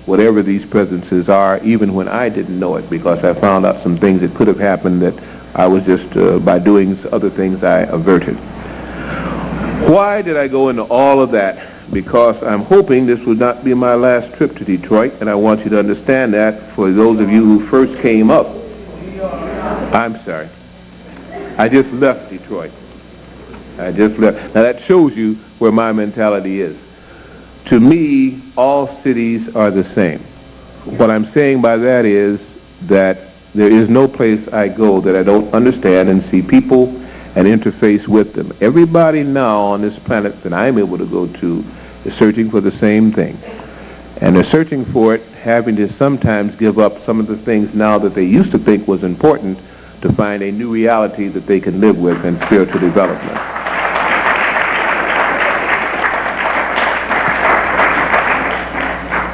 whatever these presences are, even when I didn't know it, because I found out some things that could have happened that I was just, by doing other things, I averted. Why did I go into all of that? Because I'm hoping this would not be my last trip to Detroit, and I want you to understand that for those of you who first came up. I'm sorry. I just left Detroit. I just left. Now that shows you where my mentality is. To me, all cities are the same. What I'm saying by that is that there is no place I go that I don't understand and see people and interface with them. Everybody now on this planet that I'm able to go to is searching for the same thing. And they're searching for it, having to sometimes give up some of the things now that they used to think was important to find a new reality that they can live with in spiritual development.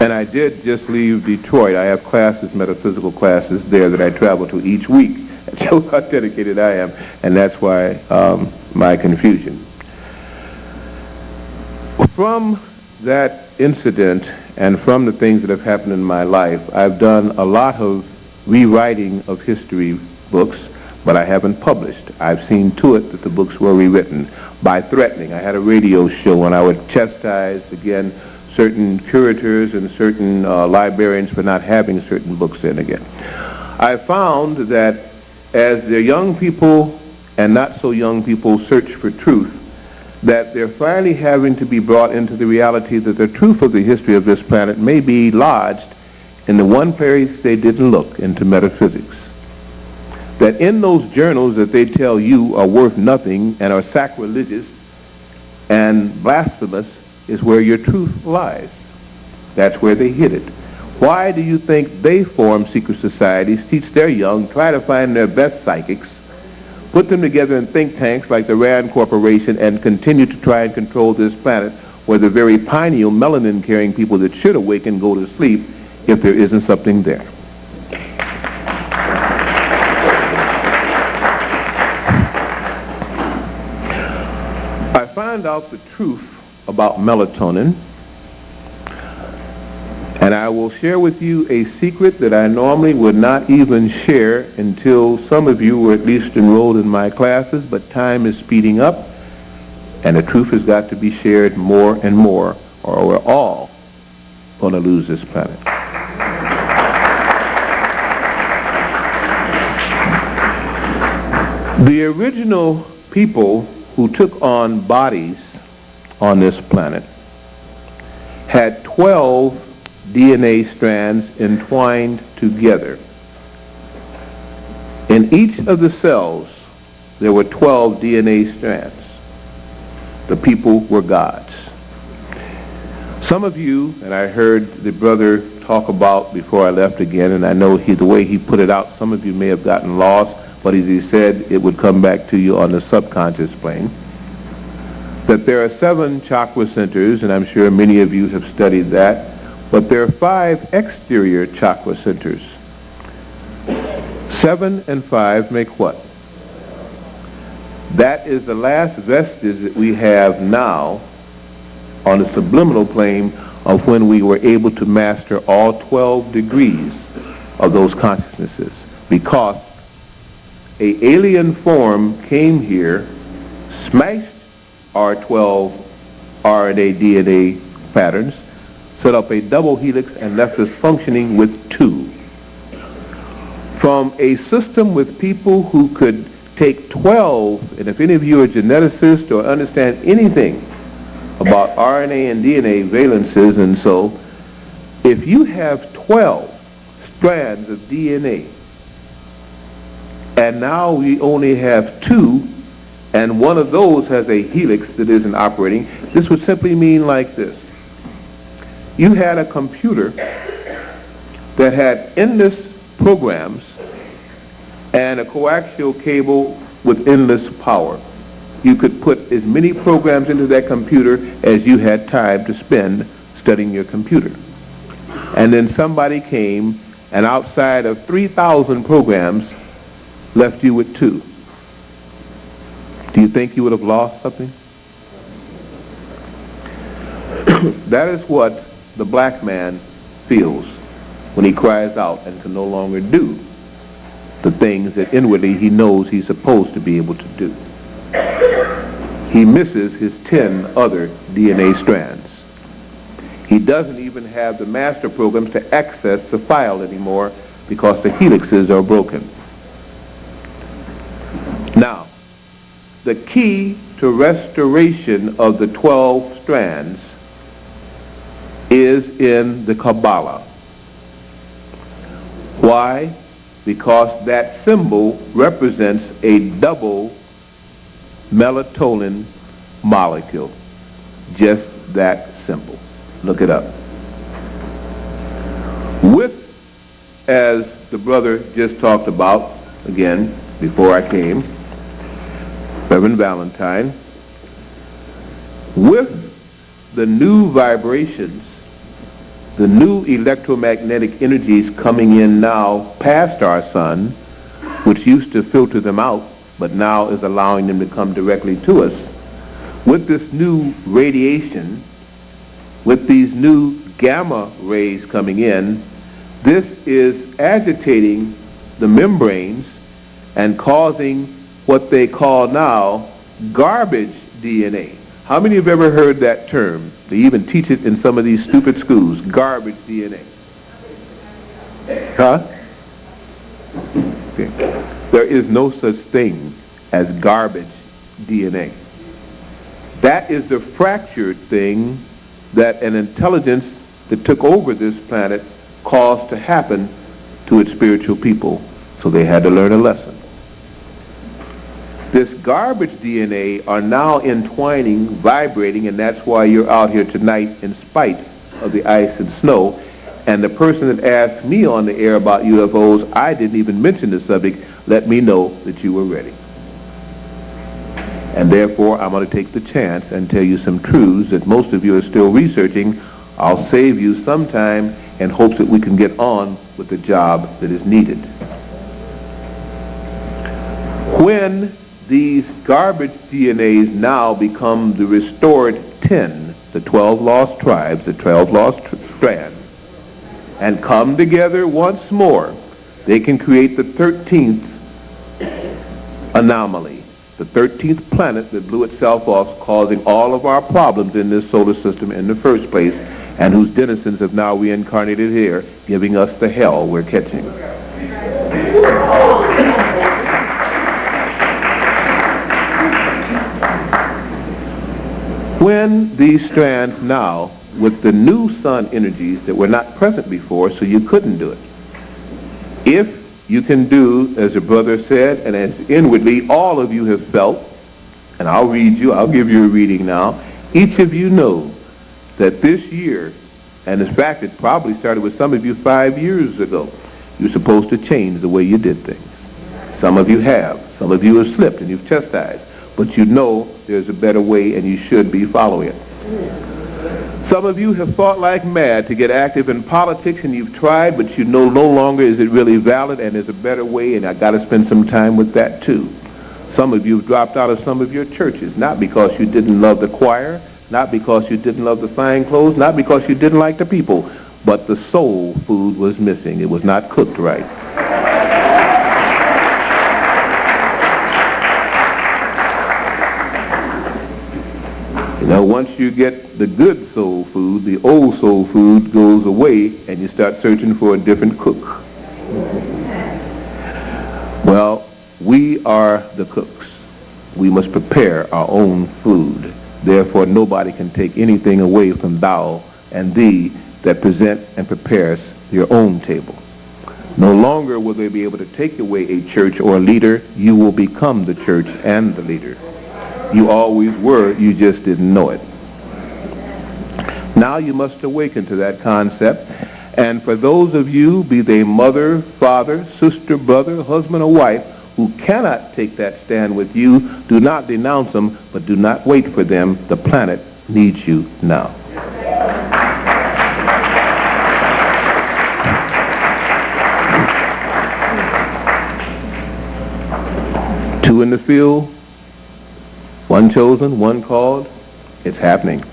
And I did just leave Detroit. I have classes, metaphysical classes there that I travel to each week. It shows how dedicated I am, and that's why my confusion. From that incident and from the things that have happened in my life, I've done a lot of rewriting of history books, but I haven't published. I've seen to it that the books were rewritten by threatening. I had a radio show and I would chastise, again, certain curators and certain librarians for not having certain books in again. I found that as the young people and not so young people search for truth, that they're finally having to be brought into the reality that the truth of the history of this planet may be lodged in the one place they didn't look, into metaphysics. That in those journals that they tell you are worth nothing and are sacrilegious and blasphemous is where your truth lies. That's where they hid it. Why do you think they form secret societies, teach their young, try to find their best psychics, put them together in think tanks like the RAND Corporation, and continue to try and control this planet where the very pineal melanin-carrying people that should awaken go to sleep if there isn't something there? I found out the truth about melatonin, and I will share with you a secret that I normally would not even share until some of you were at least enrolled in my classes, but time is speeding up, and the truth has got to be shared more and more, or we're all going to lose this planet. The original people who took on bodies on this planet had 12 DNA strands entwined together. In each of the cells, there were 12 DNA strands. The people were gods. Some of you, and I heard the brother talk about before I left again, and I know the way he put it out, some of you may have gotten lost, but as he said, it would come back to you on the subconscious plane. That there are 7 chakra centers, and I'm sure many of you have studied that, but there are 5 exterior chakra centers. 7 and 5 make what? That is the last vestige that we have now on the subliminal plane of when we were able to master all 12 degrees of those consciousnesses, because an alien form came here, smashed our 12 RNA, DNA patterns, set up a double helix, and left us functioning with 2. From a system with people who could take 12, and if any of you are geneticists or understand anything about RNA and DNA valences, and so, if you have 12 strands of DNA, and now we only have 2, and one of those has a helix that isn't operating, this would simply mean like this. You had a computer that had endless programs and a coaxial cable with endless power. You could put as many programs into that computer as you had time to spend studying your computer. And then somebody came and outside of 3,000 programs left you with 2. Do you think you would have lost something? That is what the black man feels when he cries out and can no longer do the things that inwardly he knows he's supposed to be able to do. He misses his 10 other DNA strands. He doesn't even have the master programs to access the file anymore because the helixes are broken. Now, the key to restoration of the 12 strands is in the Kabbalah. Why? Because that symbol represents a double melatonin molecule. Just that simple. Look it up. With, as the brother just talked about, again, before I came, Reverend Valentine, with the new vibrations, the new electromagnetic energies coming in now past our sun, which used to filter them out, but now is allowing them to come directly to us, with this new radiation, with these new gamma rays coming in, this is agitating the membranes and causing what they call now garbage DNA. How many have ever heard that term? They even teach it in some of these stupid schools, garbage DNA. Huh? Okay. There is no such thing as garbage DNA. That is the fractured thing that an intelligence that took over this planet caused to happen to its spiritual people. So they had to learn a lesson. This garbage DNA are now entwining, vibrating, and that's why you're out here tonight in spite of the ice and snow. And the person that asked me on the air about UFOs, I didn't even mention the subject, let me know that you were ready. And therefore, I'm going to take the chance and tell you some truths that most of you are still researching. I'll save you some time in hopes that we can get on with the job that is needed. When these garbage DNAs now become the restored 10, the 12 lost tribes, the 12 lost strands, and come together once more, they can create the 13th anomaly, the 13th planet that blew itself off, causing all of our problems in this solar system in the first place, and whose denizens have now reincarnated here, giving us the hell we're catching. When these strands now, with the new sun energies that were not present before, so you couldn't do it. If you can do, as the brother said, and as inwardly all of you have felt, and I'll read you, I'll give you a reading now, each of you know that this year, and in fact it probably started with some of you 5 years ago, you're supposed to change the way you did things. Some of you have. Some of you have slipped and you've chastised. But you know there's a better way and you should be following it. Some of you have fought like mad to get active in politics and you've tried, but you know no longer is it really valid and there's a better way, and I got to spend some time with that too. Some of you have dropped out of some of your churches, not because you didn't love the choir, not because you didn't love the fine clothes, not because you didn't like the people, but the soul food was missing. It was not cooked right. Now, once you get the good soul food, the old soul food goes away, and you start searching for a different cook. Well, we are the cooks. We must prepare our own food. Therefore, nobody can take anything away from thou and thee that present and prepares your own table. No longer will they be able to take away a church or a leader. You will become the church and the leader. You always were, you just didn't know it. Now you must awaken to that concept. And for those of you, be they mother, father, sister, brother, husband, or wife, who cannot take that stand with you, do not denounce them, but do not wait for them. The planet needs you now. Two in the field, one chosen, one called. It's happening.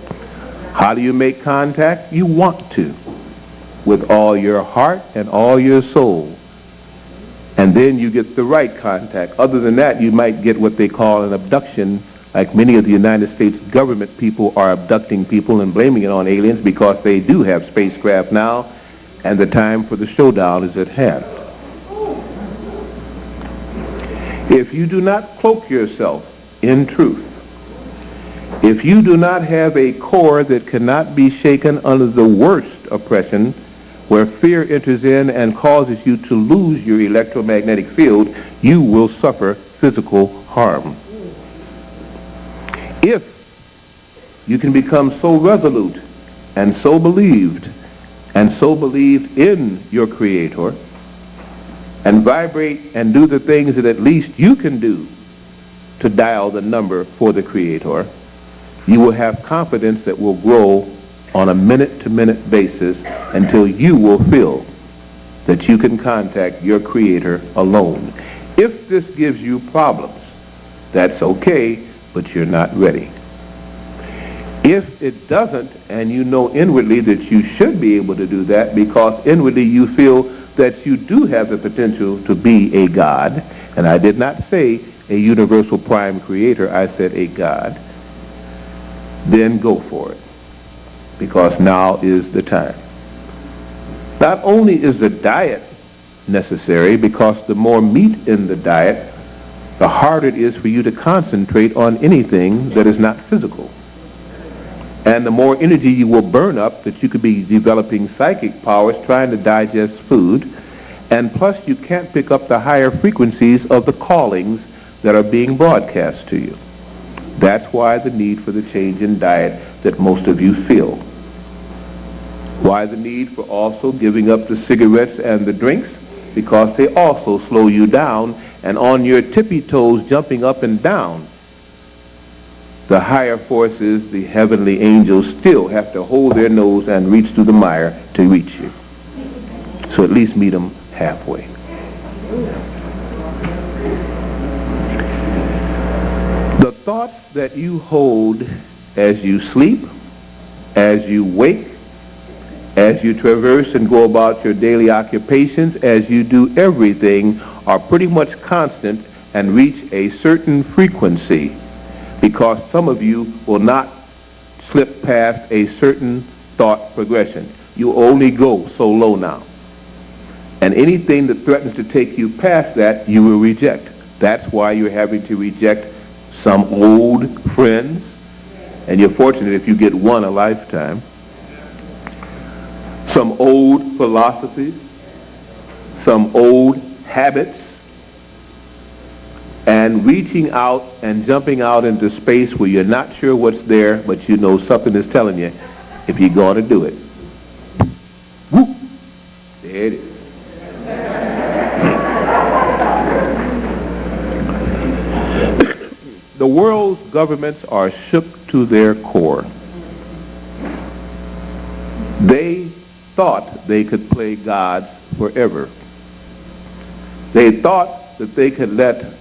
How do you make contact? You want to. with all your heart and all your soul. And then you get the right contact. Other than that, you might get what they call an abduction, like many of the United States government people are abducting people and blaming it on aliens because they do have spacecraft now, and the time for the showdown is at hand. If you do not cloak yourself in truth, if you do not have a core that cannot be shaken under the worst oppression, where fear enters in and causes you to lose your electromagnetic field, you will suffer physical harm. If you can become so resolute and so believed in your Creator and vibrate and do the things that at least you can do to dial the number for the Creator, you will have confidence that will grow on a minute-to-minute basis until you will feel that you can contact your Creator alone. If this gives you problems, that's okay, but you're not ready. If it doesn't, and you know inwardly that you should be able to do that because inwardly you feel that you do have the potential to be a God, and I did not say a universal prime creator, I said a God, then go for it, because now is the time. Not only is the diet necessary, because the more meat in the diet, the harder it is for you to concentrate on anything that is not physical. And the more energy you will burn up, that you could be developing psychic powers trying to digest food, and plus you can't pick up the higher frequencies of the callings that are being broadcast to you. That's why the need for the change in diet that most of you feel. Why the need for also giving up the cigarettes and the drinks? Because they also slow you down, and on your tippy toes jumping up and down, the higher forces, the heavenly angels, still have to hold their nose and reach through the mire to reach you. So at least meet them halfway. The thoughts that you hold as you sleep, as you wake, as you traverse and go about your daily occupations, as you do everything, are pretty much constant and reach a certain frequency, because some of you will not slip past a certain thought progression. You only go so low now. And anything that threatens to take you past that, you will reject. That's why you're having to reject some old friends, and you're fortunate if you get one a lifetime, some old philosophies, some old habits, and reaching out and jumping out into space where you're not sure what's there, but you know something is telling you if you're going to do it. Whoop! There it is. The world's governments are shook to their core. They thought they could play gods forever. They thought that they could let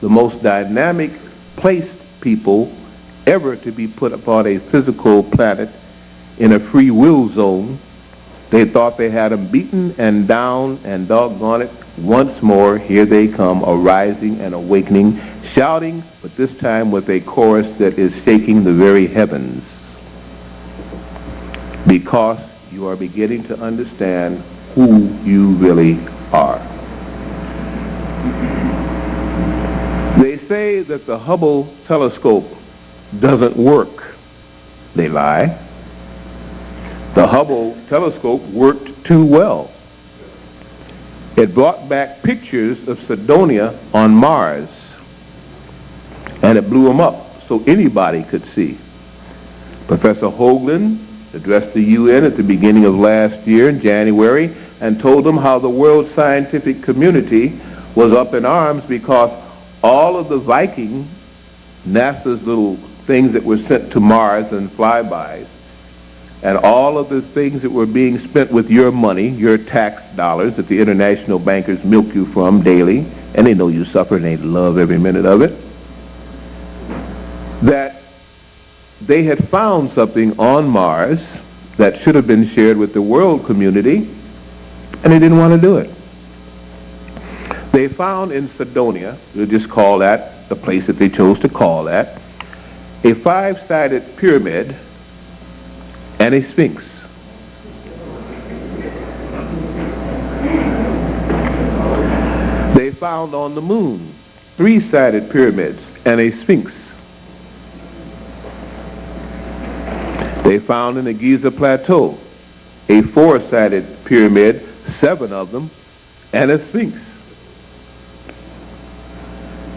the most dynamic placed people ever to be put upon a physical planet in a free will zone. They thought they had them beaten and down, and doggone it, once more here they come, arising and awakening, shouting, but this time with a chorus that is shaking the very heavens, because you are beginning to understand who you really are. They say that the Hubble telescope doesn't work. They lie. The Hubble telescope worked too well. It brought back pictures of Cydonia on Mars, and it blew them up so anybody could see. Professor Hoagland addressed the UN at the beginning of last year in January and told them how the world scientific community was up in arms because all of the Viking, NASA's little things that were sent to Mars and flybys, and all of the things that were being spent with your money, your tax dollars that the international bankers milk you from daily, and they know you suffer and they love every minute of it, that they had found something on Mars that should have been shared with the world community, and they didn't want to do it. They found in Sidonia, we'll just call that the place that they chose to call that, a 5-sided pyramid and a sphinx. They found on the moon 3-sided pyramids and a sphinx. They found in the Giza Plateau a 4-sided pyramid, 7 of them, and a sphinx.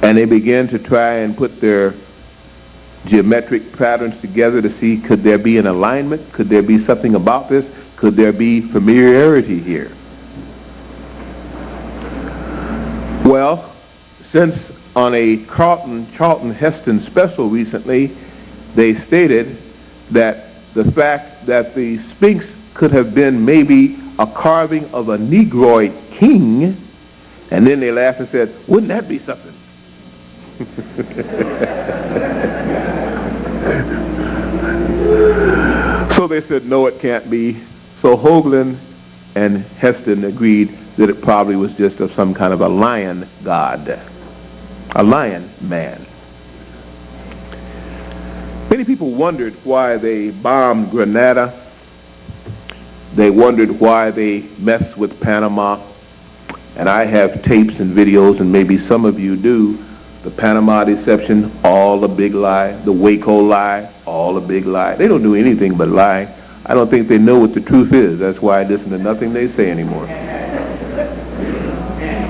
And they began to try and put their geometric patterns together to see, could there be an alignment? Could there be something about this? Could there be familiarity here? Well, since on a Charlton Heston special recently, they stated that the fact that the Sphinx could have been maybe a carving of a Negroid king, and then they laughed and said, wouldn't that be something? So they said, no, it can't be. So Hoagland and Heston agreed that it probably was just of some kind of a lion god, a lion man. Many people wondered why they bombed Grenada. They wondered why they messed with Panama. And I have tapes and videos, and maybe some of you do. The Panama deception, all a big lie. The Waco lie, all a big lie. They don't do anything but lie. I don't think they know what the truth is. That's why I listen to nothing they say anymore.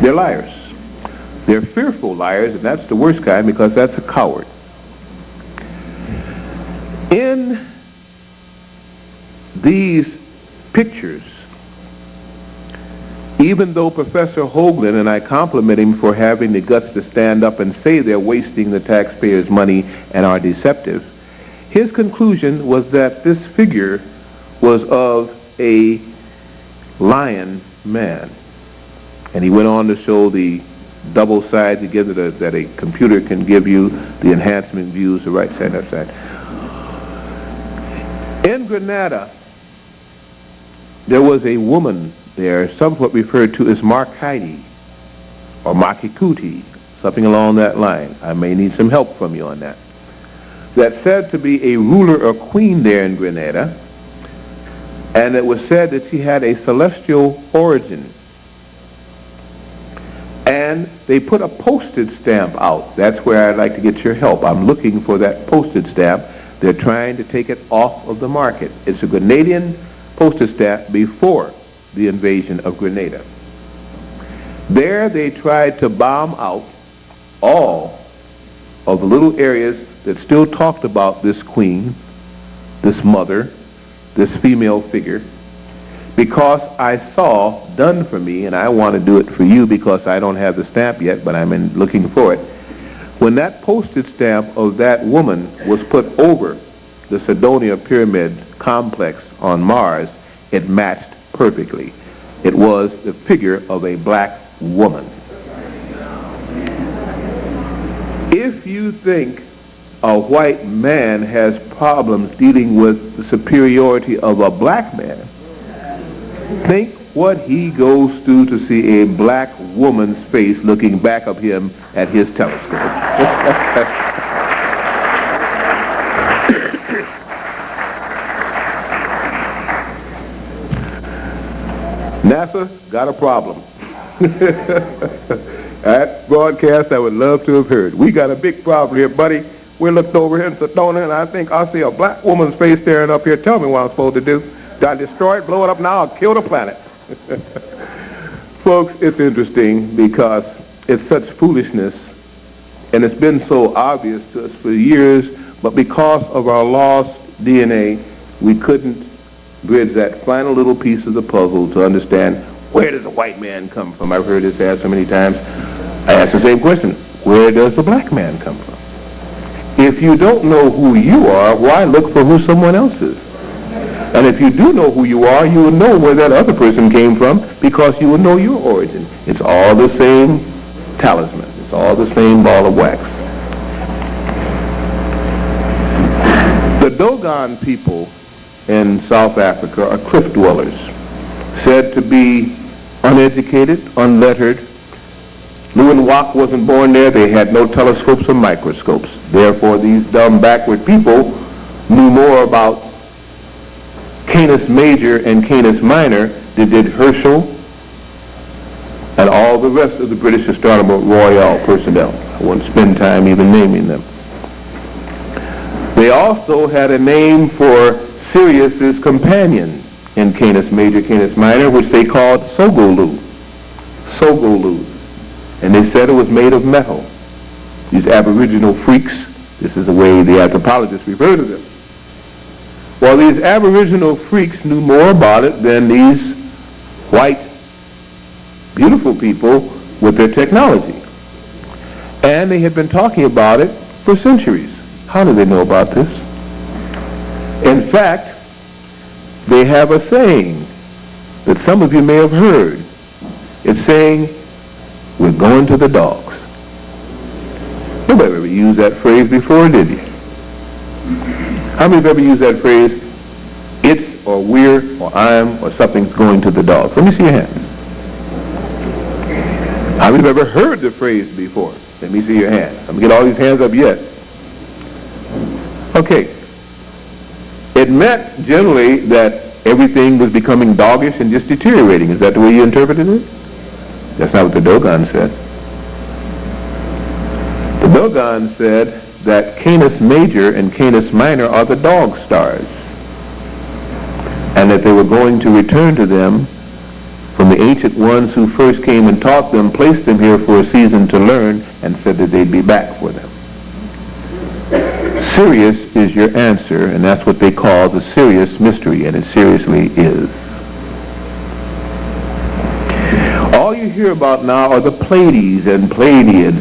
They're liars. They're fearful liars, and that's the worst kind because that's a coward. In these pictures, even though Professor Hoagland, and I compliment him for having the guts to stand up and say they're wasting the taxpayers' money and are deceptive, his conclusion was that this figure was of a lion man. And he went on to show the double side together that a computer can give you, the enhancement views, the right side, left side. In Grenada, there was a woman there, somewhat referred to as Markheidi, or Makikuti, something along that line. I may need some help from you on that. That's said to be a ruler or queen there in Grenada, and it was said that she had a celestial origin. And they put a postage stamp out. That's where I'd like to get your help. I'm looking for that postage stamp. They're trying to take it off of the market. It's a Grenadian postage stamp before the invasion of Grenada. There they tried to bomb out all of the little areas that still talked about this queen, this mother, this female figure, because I saw done for me, and I want to do it for you because I don't have the stamp yet, but I'm looking for it. When that postage stamp of that woman was put over the Sidonia Pyramid complex on Mars, it matched perfectly. It was the figure of a black woman. If you think a white man has problems dealing with the superiority of a black man, think what he goes through to see a black woman's face looking back of him at his telescope. NASA got a problem. That broadcast I would love to have heard. We got a big problem here, buddy. We looked over here in Sedona, and I think I see a black woman's face staring up here. Tell me what I'm supposed to do. Do I destroy it, blow it up now, I'll kill the planet? Folks, it's interesting because it's such foolishness, and it's been so obvious to us for years, but because of our lost DNA, we couldn't bridge that final little piece of the puzzle to understand, where does the white man come from? I've heard this asked so many times. I ask the same question, where does the black man come from? If you don't know who you are, why look for who someone else is? And if you do know who you are, you will know where that other person came from because you will know your origin. It's all the same talisman. It's all the same ball of wax. The Dogon people in South Africa are cliff dwellers, said to be uneducated, unlettered. Lewin-Wach wasn't born there. They had no telescopes or microscopes. Therefore, these dumb backward people knew more about Canis Major and Canis Minor than did Herschel and all the rest of the British Astronomer Royal personnel. I won't spend time even naming them. They also had a name for Sirius's companion in Canis Major, Canis Minor, which they called Sogolu. Sogolu. And they said it was made of metal. These aboriginal freaks, this is the way the anthropologists refer to them. Well, these aboriginal freaks knew more about it than these white, beautiful people with their technology. And they had been talking about it for centuries. How do they know about this? In fact, they have a saying that some of you may have heard. It's saying, we're going to the dogs. Nobody ever used that phrase before, did you? How many have ever used that phrase, it's or we're or I'm or something's going to the dogs? Let me see your hands. How many have ever heard the phrase before? Let me see your hands. I'm going to get all these hands up yet. Okay. It meant generally that everything was becoming doggish and just deteriorating. Is that the way you interpreted it? That's not what the Dogon said. The Dogon said that Canis Major and Canis Minor are the dog stars, and that they were going to return to them from the ancient ones who first came and taught them, placed them here for a season to learn, and said that they'd be back for them. Sirius is your answer, and that's what they call the Sirius mystery, and it seriously is. All you hear about now are the Pleiades and Pleiadians